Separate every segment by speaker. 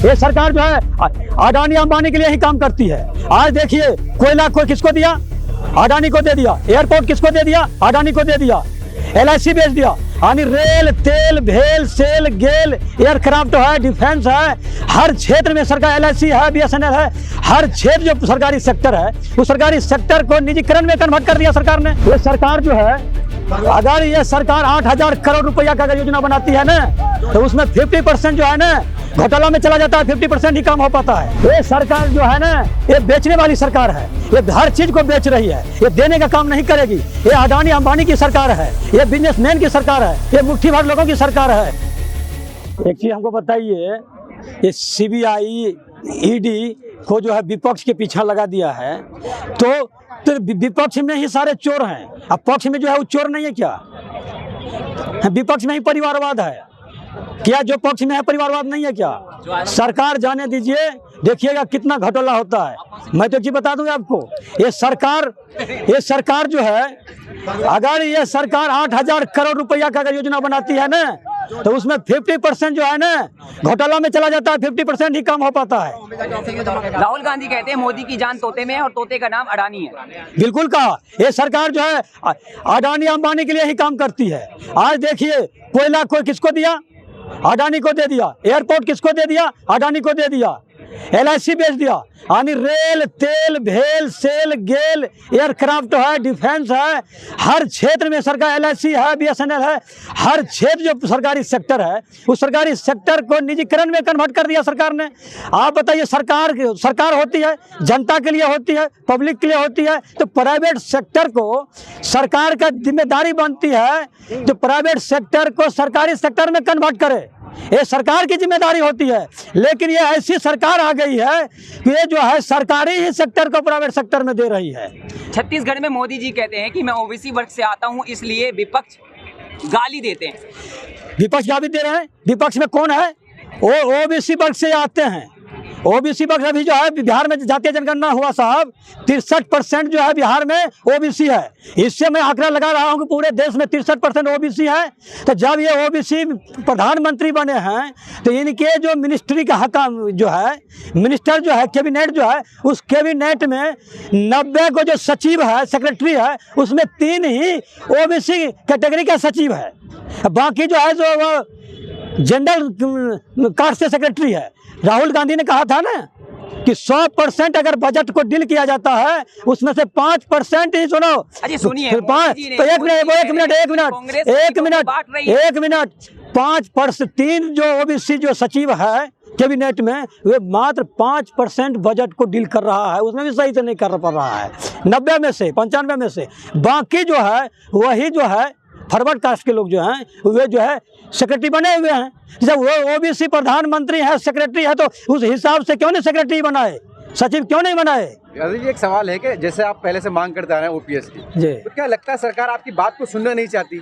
Speaker 1: ये सरकार जो है अडानी अंबानी के लिए ही काम करती है। आज देखिए कोयला को किसको दिया, अडानी को दे दिया। एयरपोर्ट किसको दे दिया, अडानी को दे दिया। LIC बेच दिया। यानी रेल, तेल, भेल, सेल, गेल, एयरक्राफ्ट है, डिफेंस है, हर क्षेत्र में सरकार, LIC है, BSNL है, हर क्षेत्र जो सरकारी सेक्टर है उस सरकारी सेक्टर को निजीकरण में कन्वर्ट कर दिया सरकार ने। ये सरकार जो है, अगर ये सरकार 8,000 करोड़ रुपया का अगर योजना बनाती है ना तो उसमें 50% जो है ना घोटाला में चला जाता है, 50% ही काम हो पाता है। ये सरकार जो है ना ये बेचने वाली सरकार है, ये हर चीज को बेच रही है, ये देने का काम नहीं करेगी। ये अडानी अंबानी की सरकार है, ये बिजनेसमैन की सरकार है, ये मुट्ठी भर लोगों की सरकार है। एक चीज हमको बताइए, ये CBI ED को जो है विपक्ष के पीछे लगा दिया है, तो विपक्ष में ही सारे चोर हैं। अब पक्ष में जो है वो चोर नहीं है क्या? विपक्ष में ही परिवारवाद है क्या? जो पक्ष में है परिवारवाद नहीं है क्या? सरकार जाने दीजिए, देखिएगा कितना घोटाला होता है। मैं तो जी बता दूंगा आपको, ये सरकार जो है, अगर ये सरकार 8,000 करोड़ रुपया का अगर योजना बनाती है ना तो उसमें 50% जो है ना घोटाला में चला जाता है, 50% ही काम हो पाता है।
Speaker 2: राहुल गांधी कहते हैं मोदी की जान तोते में है और तोते का नाम अडानी है।
Speaker 1: बिल्कुल कहा, ये सरकार जो है अडानी अंबानी के लिए ही काम करती है। आज देखिए कोयला को किसको दिया, अडानी को दे दिया। एयरपोर्ट किसको दे दिया, अडानी को दे दिया। LIC बेच दिया। यानी रेल, तेल, भेल, सेल, गेल, एयरक्राफ्ट है, डिफेंस है, हर क्षेत्र में सरकार, LIC है, BSNL है, हर क्षेत्र जो सरकारी सेक्टर है उस सरकारी सेक्टर को निजीकरण में कन्वर्ट कर दिया सरकार ने। आप बताइए, सरकार होती है जनता के लिए, होती है पब्लिक के लिए होती है, तो प्राइवेट सेक्टर को सरकार का जिम्मेदारी बनती है जो प्राइवेट सेक्टर को सरकारी सेक्टर में कन्वर्ट करे, ये सरकार की जिम्मेदारी होती है। लेकिन ये ऐसी सरकार आ गई है कि ये जो है सरकारी ही सेक्टर को प्राइवेट सेक्टर में दे रही है।
Speaker 2: छत्तीसगढ़ में मोदी जी कहते हैं कि मैं OBC वर्ग से आता हूं, इसलिए विपक्ष गाली देते हैं।
Speaker 1: विपक्ष गाली दे रहे हैं? विपक्ष में कौन है? वो OBC वर्ग से आते हैं। OBC वर्ग अभी जो है बिहार में जातीय जनगणना हुआ साहब, 63% जो है बिहार में OBC है। इससे मैं आंकड़ा लगा रहा हूँ कि पूरे देश में 63% OBC है। तो जब ये OBC प्रधानमंत्री बने हैं तो इनके जो मिनिस्ट्री का हक जो है, मिनिस्टर जो है, कैबिनेट जो है, उस कैबिनेट में 90 को जो सचिव है, सेक्रेटरी है, उसमें 3 ही OBC कैटेगरी का सचिव है। बाकी जो है जो जनरल कास्ट से सेक्रेटरी है। राहुल गांधी ने कहा था ना कि 100% अगर बजट को डील किया जाता है उसमें से 5% ही, सुनो
Speaker 2: सुनिए,
Speaker 1: तो 5% 3 जो OBC जो सचिव है कैबिनेट में, वे मात्र 5% बजट को डील कर रहा है, उसमें भी सही से नहीं कर पा रहा है। 90 में से 95 में से बाकी जो है वही जो है फॉरवर्ड कास्ट के लोग जो हैं वे जो है सेक्रेटरी बने हुए हैं। जब वो OBC प्रधानमंत्री है, सेक्रेटरी है, तो उस हिसाब से क्यों नहीं सेक्रेटरी बनाए, सचिव क्यों नहीं बनाए?
Speaker 3: जी एक सवाल है कि जैसे आप पहले से मांग करते आ रहे हैं OPS की, तो क्या लगता है सरकार आपकी बात को सुनना नहीं चाहती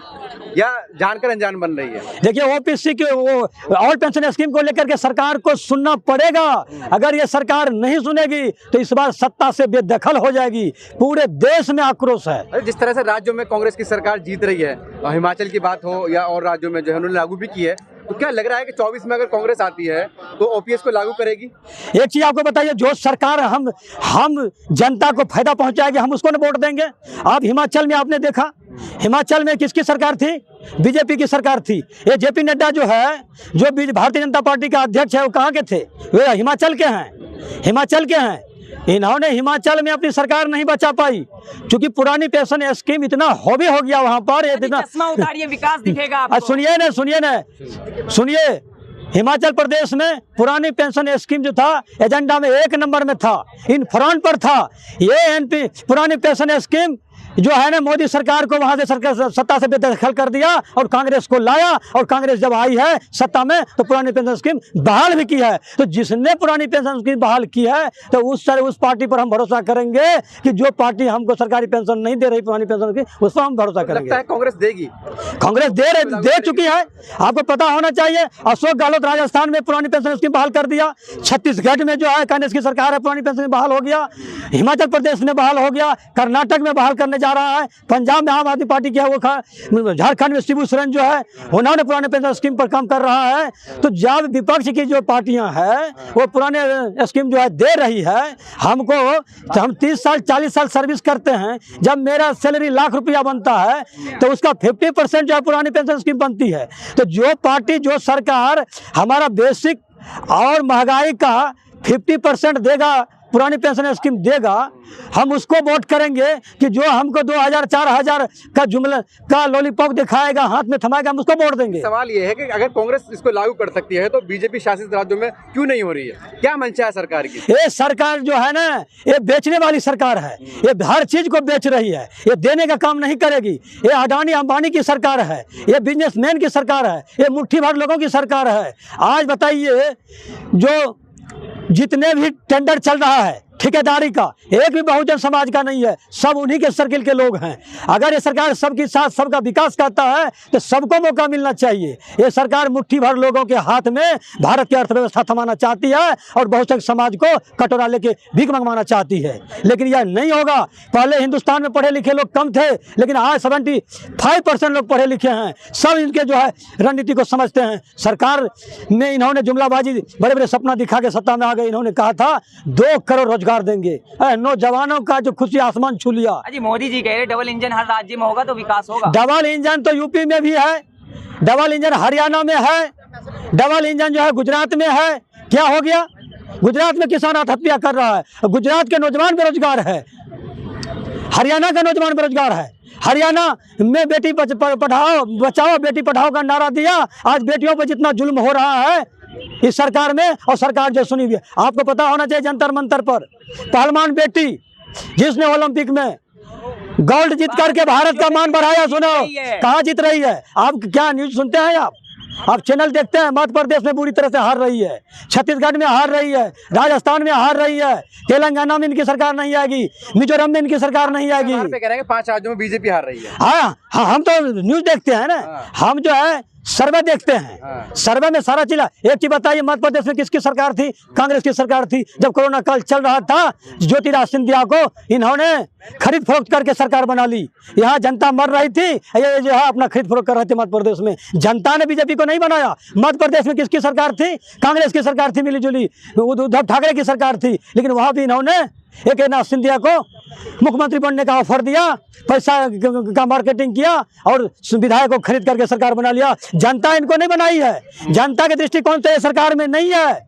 Speaker 3: या जानकर अनजान बन रही है?
Speaker 1: देखिए OPC के वो ऑल पेंशन स्कीम को लेकर के सरकार को सुनना पड़ेगा। अगर ये सरकार नहीं सुनेगी तो इस बार सत्ता से बेदखल हो जाएगी। पूरे देश में आक्रोश है।
Speaker 3: जिस तरह से राज्यों में कांग्रेस की सरकार जीत रही है, और हिमाचल की बात हो या और राज्यों में जो है उन्होंने लागू भी की है, तो क्या लग रहा है कि 24 में अगर कांग्रेस आती है तो OPS को लागू करेगी? एक
Speaker 1: चीज आपको बताइए, जो सरकार हम जनता को फायदा पहुंचाएगी हम उसको न वोट देंगे। आप हिमाचल में आपने देखा, हिमाचल में किसकी सरकार थी? BJP की सरकार थी। ये JP नड्डा जो है, जो भारतीय जनता पार्टी का अध्यक्ष है, वो कहाँ के थे? वे हिमाचल के हैं, हिमाचल के हैं। इन्होंने हिमाचल में अपनी सरकार नहीं बचा पाई क्योंकि पुरानी पेंशन स्कीम इतना हॉबी हो गया वहां पर, इतना
Speaker 2: विकास दिखेगा आपको।
Speaker 1: सुनिए, हिमाचल प्रदेश में पुरानी पेंशन स्कीम जो था एजेंडा में 1 नंबर में था, इन फ्रंट पर था। ये पुरानी पेंशन स्कीम जो है ना, मोदी सरकार को वहां से सरकार सत्ता से बेदखल कर दिया और कांग्रेस को लाया, और कांग्रेस जब आई है सत्ता में तो पुरानी पेंशन स्कीम बहाल भी की है। तो जिसने पुरानी पेंशन स्कीम बहाल की है तो उस पार्टी पर हम भरोसा करेंगे कि जो पार्टी हमको सरकारी पेंशन नहीं दे रही पुरानी पेंशन की, उस पर हम भरोसा करेंगे।
Speaker 3: लगता है कांग्रेस देगी?
Speaker 1: कांग्रेस दे चुकी है। आपको पता होना चाहिए, अशोक गहलोत राजस्थान में पुरानी पेंशन स्कीम बहाल कर दिया। छत्तीसगढ़ में जो है कांग्रेस की सरकार है, पुरानी पेंशन बहाल हो गया। हिमाचल प्रदेश में बहाल हो गया। कर्नाटक में बहाल करने करने जा रहा है। पंजाब में आम आदमी पार्टी की है वो, झारखंड में शिबू सोरेन जो है उन्होंने पुराने पेंशन स्कीम पर काम कर रहा है। तो जब विपक्ष की जो पार्टियां हैं वो पुराने स्कीम जो है दे रही है हमको, हम 30 साल 40 साल सर्विस करते हैं, जब मेरा सैलरी लाख रुपया बनता है तो उसका 50% जो है पुरानी पेंशन स्कीम बनती है। तो जो पार्टी जो सरकार हमारा बेसिक और महंगाई का 50% देगा, पुरानी पेंशन स्कीम देगा, हम उसको वोट करेंगे कि जो हमको 2000 4000 का जुमला का लॉलीपॉप दिखाएगा, हाथ में थमाएगा, हम उसको वोट देंगे।
Speaker 3: सवाल ये है कि अगर कांग्रेस इसको लागू कर सकती है तो बीजेपी शासित राज्यों में क्यों नहीं हो रही है? क्या मंशा है सरकार की?
Speaker 1: ये सरकार जो है ना, ये बेचने वाली सरकार है, ये हर चीज को बेच रही है, ये देने का काम नहीं करेगी। ये अडानी अंबानी की सरकार है, ये बिजनेसमैन की सरकार है, ये मुट्ठी भर लोगों की सरकार है। आज बताइए जो जितने भी टेंडर चल रहा है ठेकेदारी का, एक भी बहुजन समाज का नहीं है, सब उन्हीं के सर्किल के लोग हैं। अगर ये सरकार सबके साथ सबका विकास करता है तो सबको मौका मिलना चाहिए। ये सरकार मुट्ठी भर लोगों के हाथ में भारत की अर्थव्यवस्था थमाना चाहती है और बहुसंख्यक समाज को कटोरा लेके भीख मंगवाना चाहती है, लेकिन यह नहीं होगा। पहले हिंदुस्तान में पढ़े लिखे लोग कम थे, लेकिन आज 75% लोग पढ़े लिखे हैं, सब इनके जो है रणनीति को समझते हैं। सरकार में इन्होंने जुमलाबाजी बड़े बड़े सपना दिखा के सत्ता में आ गए। इन्होंने कहा था 2 करोड़ रोजगार देंगे, नौजवानों का जो खुशी आसमान छू लिया।
Speaker 2: अजी मोदी जी कह रहे डबल इंजन हर राज्य में होगा तो विकास होगा।
Speaker 1: डबल इंजन तो यूपी में भी है, डबल इंजन हरियाणा में है, डबल इंजन जो है गुजरात में है। क्या हो गया? गुजरात में किसान आत्महत्या कर रहा है, गुजरात के नौजवान बेरोजगार है, हरियाणा का नौजवान बेरोजगार है। हरियाणा में बेटी पढ़ाओ बचाओ बेटी पढ़ाओ का नारा दिया, आज बेटियों पर जितना जुल्म हो रहा है इस सरकार में, और सरकार जो सुनी हुई है। आपको पता होना चाहिए जंतर मंतर पर पहलवान बेटी जिसने ओलंपिक में गोल्ड जीत करके भारत का मान बढ़ाया, सुनो कहाँ जीत रही है? आप क्या न्यूज सुनते हैं? आप चैनल देखते हैं? मध्य प्रदेश में बुरी तरह से हार रही है, छत्तीसगढ़ में हार रही है, राजस्थान में हार रही है, तेलंगाना में इनकी सरकार नहीं आएगी, मिजोरम में इनकी सरकार नहीं आएगी।
Speaker 3: पे कह रहे हैं कि 5 राज्यों में बीजेपी हार रही है।
Speaker 1: हाँ, हम तो न्यूज देखते हैं ना, हम जो है सर्वे देखते हैं। सर्वे में सारा चीज। एक चीज बताइए, मध्य प्रदेश में किसकी सरकार थी? कांग्रेस की सरकार थी। जब कोरोना काल चल रहा था, ज्योतिरादित्य सिंधिया को इन्होंने खरीद फरोख्त करके सरकार बना ली। यहाँ जनता मर रही थी, ये जो है अपना खरीद फरोख्त कर रहे थे मध्य प्रदेश में। जनता ने बीजेपी को नहीं बनाया। मध्य प्रदेश में किसकी सरकार थी? कांग्रेस की सरकार थी, मिली जुली उद्धव ठाकरे की सरकार थी, लेकिन वहां भी इन्होंने एकनाथ सिंधिया को मुख्यमंत्री बनने का ऑफर दिया, पैसा का मार्केटिंग किया और विधायक को खरीद करके सरकार बना लिया। जनता इनको नहीं बनाई है, जनता के दृष्टिकोण से सरकार में नहीं है।